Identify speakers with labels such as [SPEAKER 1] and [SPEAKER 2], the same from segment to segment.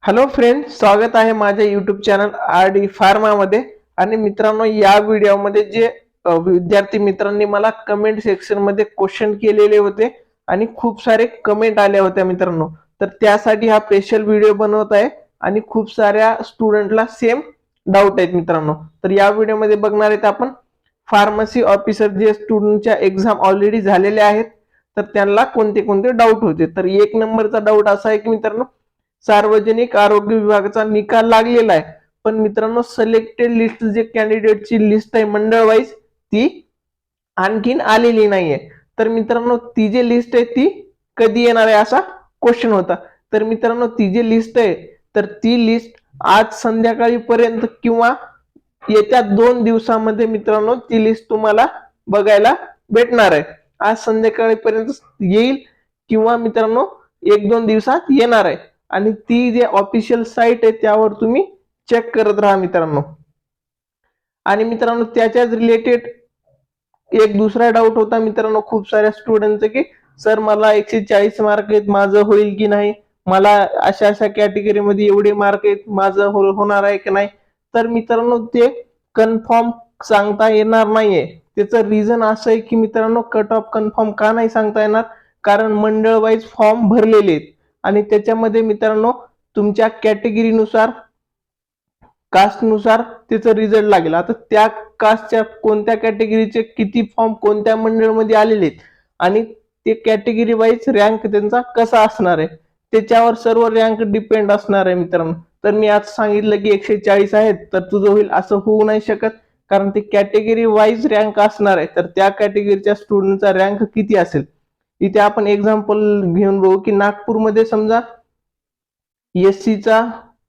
[SPEAKER 1] Hello friend, स्वागत आहे माझ्या युट्यूब चॅनल आर डी फार्मामध्ये. आणि मित्रांनो, या व्हिडिओमध्ये जे विद्यार्थी मित्रांनी मला कमेंट सेक्शन मध्ये क्वेश्चन केलेले होते आणि खूप सारे कमेंट आल्या होत्या मित्रांनो, तर त्यासाठी हा स्पेशल व्हिडिओ बनवत आहे. आणि खूप साऱ्या स्टुडंटला सेम डाऊट आहेत मित्रांनो. तर या व्हिडिओमध्ये बघणार आहेत आपण फार्मसी ऑफिसर जे स्टुडंटच्या एक्झाम ऑलरेडी झालेल्या आहेत, तर त्यांना कोणते कोणते डाऊट होते. तर एक नंबरचा डाऊट असा आहे की मित्रांनो, सार्वजनिक आरोग्य विभागाचा निकाल लागलेला आहे, पण मित्रांनो सिलेक्टेड लिस्ट जे कॅन्डिडेटची लिस्ट आहे मंडळ वाईज, ती आणखीन आलेली नाहीये. तर मित्रांनो, ती जी लिस्ट आहे ती कधी येणार आहे असा क्वेश्चन होता. तर मित्रांनो, ती जी लिस्ट आहे तर ती लिस्ट आज संध्याकाळी पर्यंत किंवा येत्या 2 दिवसामध्ये मित्रांनो ती लिस्ट तुम्हाला बघायला भेटणार आहे. आज संध्याकाळीपर्यंत येईल किंवा मित्रांनो 1-2 दिवसात येणार आहे. आणि ती जे ऑफिशियल साईट आहे त्यावर तुम्ही चेक करत राहा मित्रांनो. आणि मित्रांनो, त्याच्याच रिलेटेड एक दुसरा डाऊट होता मित्रांनो खूप साऱ्या स्टुडंटचा, की सर मला 140 मार्क आहेत, माझं होईल की नाही, मला अशा अशा कॅटेगरीमध्ये एवढे मार्क आहेत, माझं होणार आहे की नाही. तर मित्रांनो, ते कन्फर्म सांगता येणार नाहीये. त्याचं रिझन असं आहे की मित्रांनो, कट ऑफ कन्फर्म का नाही सांगता येणार, कारण मंडळ वाईज फॉर्म भरलेले आहेत आणि त्याच्यामध्ये मित्रांनो तुमच्या कॅटेगरीनुसार, कास्टनुसार त्याचा रिझल्ट लागेल. आता त्या कास्टच्या कोणत्या कॅटेगरीचे किती फॉर्म कोणत्या मंडळमध्ये आलेले आहेत आणि ते कॅटेगरी वाईज रँक त्यांचा कसा असणार आहे, त्याच्यावर सर्व रँक डिपेंड असणार आहे मित्रांनो. तर मी आज सांगितलं की 140 आहेत, तर तुझं होईल असं होऊ नाही शकत, कारण ते कॅटेगरी वाईज रँक असणार आहे. तर त्या कॅटेगरीच्या स्टुडंटचा रँक किती असेल, इथे आपण एक्झाम्पल घेऊन बघू की नागपूरमध्ये समजा एससीचा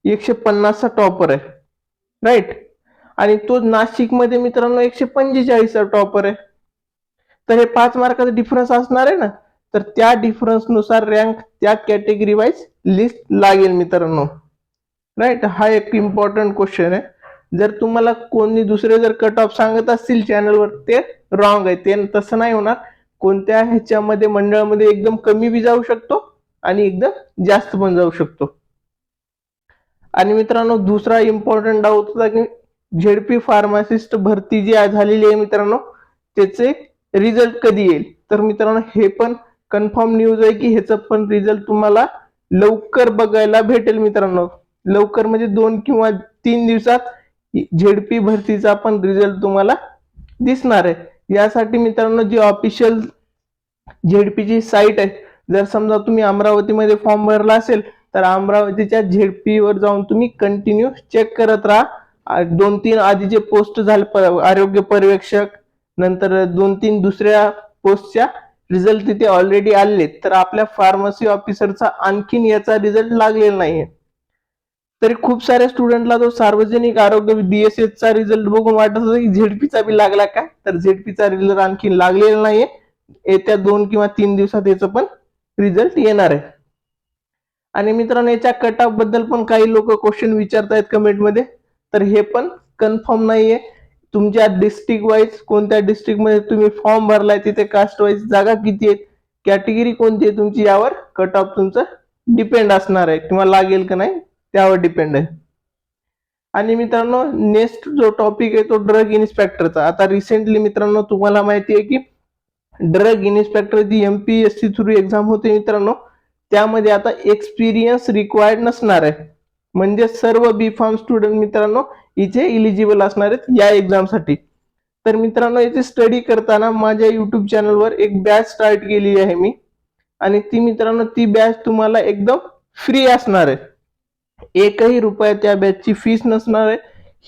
[SPEAKER 1] 150चा टॉपर आहे, राईट, आणि तो नाशिकमध्ये मित्रांनो 145चा टॉपर आहे. तर हे 5 मार्काचा डिफरन्स असणार आहे ना, तर त्या डिफरन्सनुसार रँक त्या कॅटेगरी वाईज लिस्ट लागेल मित्रांनो, राईट. हा एक इम्पॉर्टंट क्वेश्चन आहे. जर तुम्हाला कोणी दुसरे जर कट ऑफ सांगत असतील चॅनलवर, ते रॉंग आहे. ते तसं नाही होणार. कोणत्या ह्याच्यामध्ये मंडळामध्ये एकदम कमी बी जाऊ शकतो आणि एकदम जास्त पण जाऊ शकतो. आणि मित्रांनो, दुसरा इम्पॉर्टंट डाऊट होता की झेडपी फार्मासिस्ट भरती जी झालेली आहे मित्रांनो, त्याचे रिझल्ट कधी येईल. तर मित्रांनो, हे पण कन्फर्म न्यूज आहे की ह्याचं पण रिझल्ट तुम्हाला लवकर बघायला भेटेल मित्रांनो. लवकर म्हणजे 2 किंवा 3 दिवसात झेडपी भरतीचा पण रिझल्ट तुम्हाला दिसणार आहे. यासाठी मित्रांनो, जी ऑफिशियल झेडपीची साईट आहे, जर समजा तुम्ही अमरावतीमध्ये फॉर्म भरला असेल तर अमरावतीच्या झेडपी वर जाऊन तुम्ही कंटिन्यू चेक करत राहा. 2-3 आधीचे पोस्ट झाले आरोग्य पर्यवेक्षक, नंतर 2-3 दुसऱ्या पोस्टच्या रिझल्ट तिथे ऑलरेडी आले, तर आपल्या फार्मसी ऑफिसरचा आणखीन याचा रिझल्ट लागलेला नाहीये. तरी खूप साऱ्या स्टुडंटला तो सार्वजनिक आरोग्य DSS चा रिझल्ट बघून वाटत होतं की झेडपीचा बी लागला का, तर झेडपीचा रिझल्ट आणखी लागलेला नाहीये. येत्या 2 किंवा 3 दिवसात याचं पण रिझल्ट येणार आहे. आणि मित्रांनो, याच्या कट ऑफ बद्दल पण काही लोक क्वेश्चन विचारतायत कमेंटमध्ये, तर हे पण कन्फर्म नाहीये. तुमच्या डिस्ट्रिक्ट वाईज कोणत्या डिस्ट्रिक्ट मध्ये तुम्ही फॉर्म भरलाय, तिथे कास्ट वाईज जागा किती आहेत, कॅटेगरी कोणती आहे तुमची, यावर कट ऑफ तुमचं डिपेंड असणार आहे किंवा लागेल का नाही त्यावर डिपेंड आहे. आणि मित्रांनो, नेक्स्ट जो टॉपिक आहे तो ड्रग इन्स्पेक्टरचा. आता रिसेंटली मित्रांनो तुम्हाला माहिती आहे की ड्रग इन्स्पेक्टर जी MPSC थ्रू एक्झाम होते मित्रांनो, त्यामध्ये आता एक्सपिरियन्स रिक्वायर्ड नसणार आहे. म्हणजे सर्व बी फार्म स्टुडंट मित्रांनो इथे इलिजिबल असणार आहेत या एक्झामसाठी. तर मित्रांनो, याची स्टडी करताना माझ्या युट्यूब चॅनलवर एक बॅच स्टार्ट केली आहे मी, आणि ती मित्रांनो ती बॅच तुम्हाला एकदम फ्री असणार आहे. एकही रुपया त्या बॅचची फीस नसणार आहे.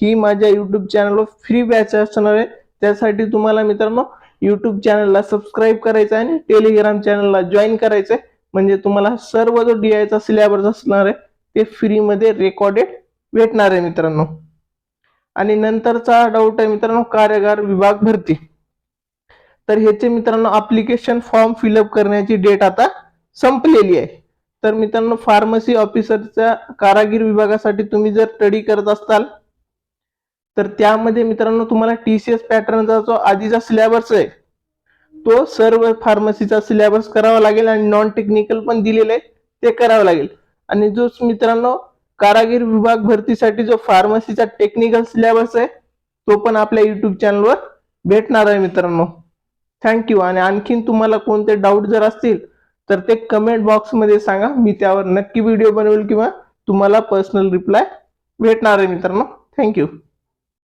[SPEAKER 1] ही माझ्या युट्यूब चॅनलवर फ्री बॅच असणार आहे. त्यासाठी तुम्हाला मित्रांनो युट्यूब चॅनलला सबस्क्राईब करायचं आहे आणि टेलिग्राम चॅनलला जॉईन करायचं आहे. म्हणजे तुम्हाला सर्व जो DIचा सिलेबस असणार आहे ते फ्रीमध्ये रेकॉर्डेड भेटणार आहे मित्रांनो. आणि नंतरचा डाऊट आहे मित्रांनो, कारागार विभाग भरती. तर ह्याचे मित्रांनो अप्लिकेशन फॉर्म फिलअप करण्याची डेट आता संपलेली आहे. तर मित्रांनो, फार्मसी ऑफिसरच्या कारागीर विभागासाठी तुम्ही जर स्टडी करत असाल तर त्यामध्ये मित्रांनो तुम्हाला TCS पॅटर्नचा जो आधीचा सिलेबस आहे तो सर्व फार्मसीचा सिलेबस करावा लागेल, आणि नॉन टेक्निकल पण दिलेलं आहे ते करावं लागेल. आणि जो मित्रांनो कारागीर विभाग भरतीसाठी जो फार्मसीचा टेक्निकल सिलेबस आहे तो पण आपल्या युट्यूब चॅनलवर भेटणार आहे मित्रांनो. थँक्यू. आणि आणखीन तुम्हाला कोणते डाऊट जर असतील तर ते कमेंट बॉक्समध्ये सांगा, मी त्यावर नक्की व्हिडिओ बनवेल किंवा तुम्हाला पर्सनल रिप्लाय भेटणार आहे मित्रांनो. थँक्यू.